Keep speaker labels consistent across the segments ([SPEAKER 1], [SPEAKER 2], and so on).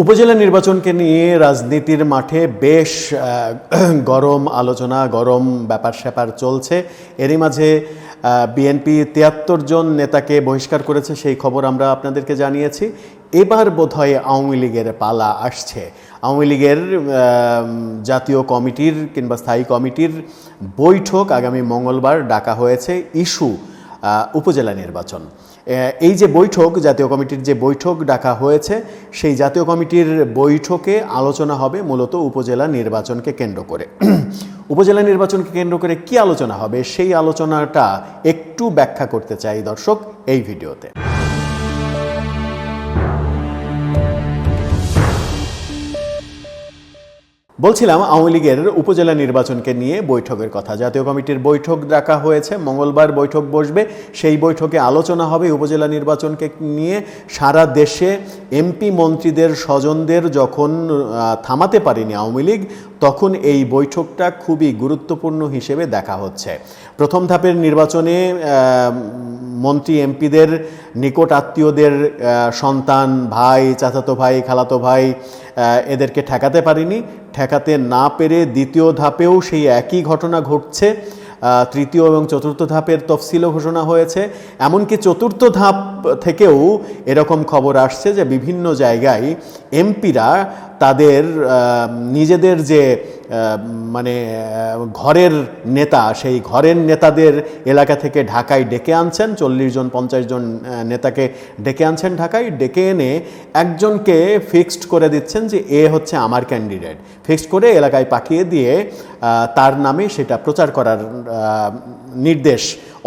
[SPEAKER 1] উপজেলা নির্বাচনকে নিয়ে রাজনীতির মাঠে বেশ গরম আলোচনা, গরম ব্যাপার-স্যাপার চলছে। এরই মাঝে বিএনপি ৭৩ জন নেতাকে বহিষ্কার করেছে, সেই খবর আমরা আপনাদেরকে জানিয়েছি। এবার বোধহয় আওয়ামী লীগের পালা আসছে। আওয়ামী লীগের জাতীয় কমিটির কিংবা স্থায়ী কমিটির বৈঠক আগামী মঙ্গলবার ডাকা হয়েছে, ইস্যু উপজেলা নির্বাচন। এই যে বৈঠক, জাতীয় কমিটির যে বৈঠক ডাকা হয়েছে, সেই জাতীয় কমিটির বৈঠকে আলোচনা হবে মূলত উপজেলা নির্বাচনকে কেন্দ্র করে। উপজেলা নির্বাচনকে কেন্দ্র করে কি আলোচনা হবে, সেই আলোচনাটা একটু ব্যাখ্যা করতে চাই দর্শক এই ভিডিওতে। বলছিলাম আওয়ামী লীগের উপজেলা নির্বাচনকে নিয়ে বৈঠকের কথা। জাতীয় কমিটির বৈঠক ডাকা হয়েছে, মঙ্গলবার বৈঠক বসবে। সেই বৈঠকে আলোচনা হবে উপজেলা নির্বাচনকে নিয়ে। সারা দেশে এমপি মন্ত্রীদের স্বজনদের যখন থামাতে পারেনি আওয়ামী লীগ, তখন এই বৈঠকটা খুবই গুরুত্বপূর্ণ হিসেবে দেখা হচ্ছে। প্রথম ধাপের নির্বাচনে মন্ত্রী এমপিদের নিকট আত্মীয়দের সন্তান, ভাই, চাচাতো ভাই, খালাতো ভাই এদেরকে ঠেকাতে পারেনি। ঠেকাতে না পেরে দ্বিতীয় ধাপেও সেই একই ঘটনা ঘটছে। তৃতীয় এবং চতুর্থ ধাপের তফসিলও ঘোষণা হয়েছে। এমনকি চতুর্থ ধাপ থেকেও এরকম খবর আসছে যে বিভিন্ন জায়গায় এমপিরা তাদের নিজেদের যে ঘরের নেতা, সেই ঘরের নেতাদের এলাকা থেকে ঢাকায় ডেকে আনছেন। 40 জন 50 জন নেতাকে ডেকে আনছেন ঢাকায়। ডেকে এনে একজনকে ফিক্সড করে দিচ্ছেন যে এ হচ্ছে আমার ক্যান্ডিডেট। ফিক্সড করে এলাকায় পাঠিয়ে দিয়ে তার নামে সেটা প্রচার করার নির্দেশ,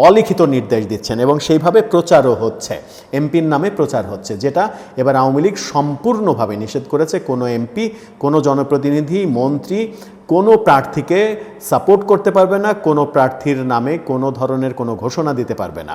[SPEAKER 1] অলিখিত নির্দেশ দিচ্ছেন এবং সেইভাবে প্রচারও হচ্ছে, এমপির নামে প্রচার হচ্ছে, যেটা এবার আওয়ামী লীগ সম্পূর্ণভাবে নিষেধ করেছে। কোনো এমপি, কোনো জনপ্রতিনিধি, মন্ত্রী কোনো প্রার্থীকে সাপোর্ট করতে পারবে না, কোনো প্রার্থীর নামে কোনো ধরনের কোনো ঘোষণা দিতে পারবে না,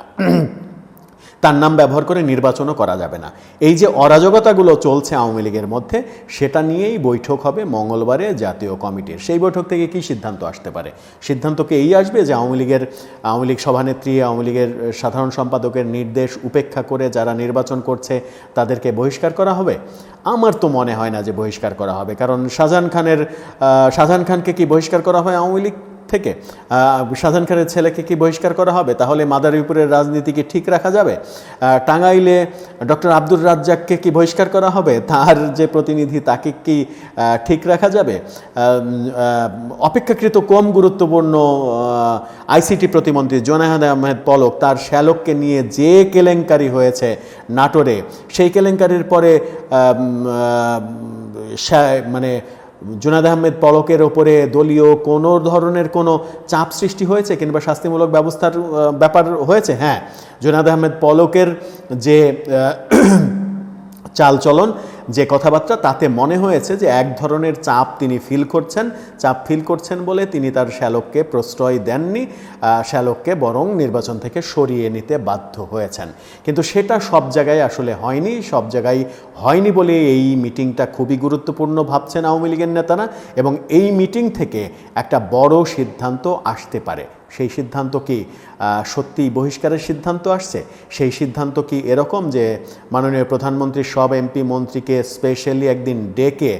[SPEAKER 1] তার নাম ব্যবহার করে নির্বাচনও করা যাবে না। এই যে অরাজকতাগুলো চলছে আওয়ামী লীগের মধ্যে, সেটা নিয়েই বৈঠক হবে মঙ্গলবারে জাতীয় কমিটির। সেই বৈঠক থেকে কি সিদ্ধান্ত আসতে পারে? সিদ্ধান্তকে এই আসবে যে আওয়ামী লীগ সভানেত্রী, আওয়ামী লীগের সাধারণ সম্পাদকের নির্দেশ উপেক্ষা করে যারা নির্বাচন করছে তাদেরকে বহিষ্কার করা হবে? আমার তো মনে হয় না যে বহিষ্কার করা হবে, কারণ শাহজাহান খানকে কি বহিষ্কার করা হয় আওয়ামী লীগ থেকে? শাহজাহান খানের ছেলেকে কি বহিষ্কার করা হবে? তাহলে মাদারীপুরের রাজনীতি কি ঠিক রাখা যাবে? টাঙ্গাইলে ডক্টর আব্দুর রাজ্জাককে কি বহিষ্কার করা হবে? তার যে প্রতিনিধি, তাকে কি ঠিক রাখা যাবে? অপেক্ষাকৃত কম গুরুত্বপূর্ণ আইসিটি প্রতিমন্ত্রী জুনায়েদ আহমেদ পলক, তার শ্যালককে নিয়ে যে কেলেঙ্কারি হয়েছে নাটোরে, সেই কেলেঙ্কারির পরে জুনায়েদ আহমেদ পলকের ওপরে দলীয় কোনো ধরনের কোনো চাপ সৃষ্টি হয়েছে কিংবা শাস্তিমূলক ব্যবস্থার ব্যাপার হয়েছে? হ্যাঁ, জুনায়েদ আহমেদ পলকের যে চালচলন, যে কথাবার্তা, তাতে মনে হয়েছে যে এক ধরনের চাপ তিনি চাপ ফিল করছেন বলে তিনি তার শ্যালককে প্রশ্রয় দেননি, শ্যালককে বরং নির্বাচন থেকে সরিয়ে নিতে বাধ্য হয়েছেন। কিন্তু সেটা সব জায়গায় আসলে হয়নি। সব জায়গায় হয়নি বলে এই মিটিংটা খুবই গুরুত্বপূর্ণ ভাবছেন আওয়ামী লীগের নেতারা, এবং এই মিটিং থেকে একটা বড় সিদ্ধান্ত আসতে পারে। সেই সিদ্ধান্ত কি সত্যিই বহিষ্কারের সিদ্ধান্ত আসছে? সেই সিদ্ধান্ত কি এরকম যে মাননীয় প্রধানমন্ত্রী সব এমপি মন্ত্রীকে স্পেশালি একদিন ডেকে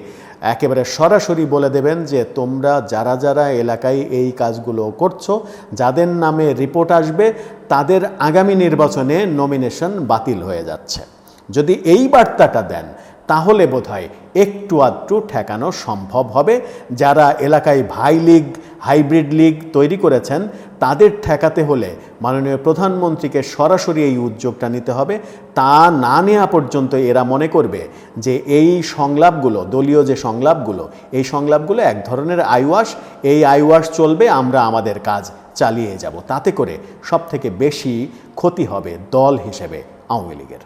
[SPEAKER 1] একেবারে সরাসরি বলে দেবেন যে তোমরা যারা যারা এলাকায় এই কাজগুলো করছো, যাদের নামে রিপোর্ট আসবে, তাদের আগামী নির্বাচনে নমিনেশন বাতিল হয়ে যাচ্ছে? যদি এই বার্তাটা দেন, তাহলে বোধহয় একটু আধটু ঠেকানো সম্ভব হবে। যারা এলাকায় ভাই লীগ, হাইব্রিড লীগ তৈরি করেছেন, তাদের ঠেকাতে হলে মাননীয় প্রধানমন্ত্রীকে সরাসরি এই উদ্যোগটা নিতে হবে। তা না নেওয়া পর্যন্ত এরা মনে করবে যে এই সংলাপগুলো, দলীয় যে সংলাপগুলো, এই সংলাপগুলো এক ধরনের আইওয়াশ, এই আইওয়াশ চলবে, আমরা আমাদের কাজ চালিয়ে যাব। তাতে করে সবথেকে বেশি ক্ষতি হবে দল হিসেবে আওয়ামী লীগের।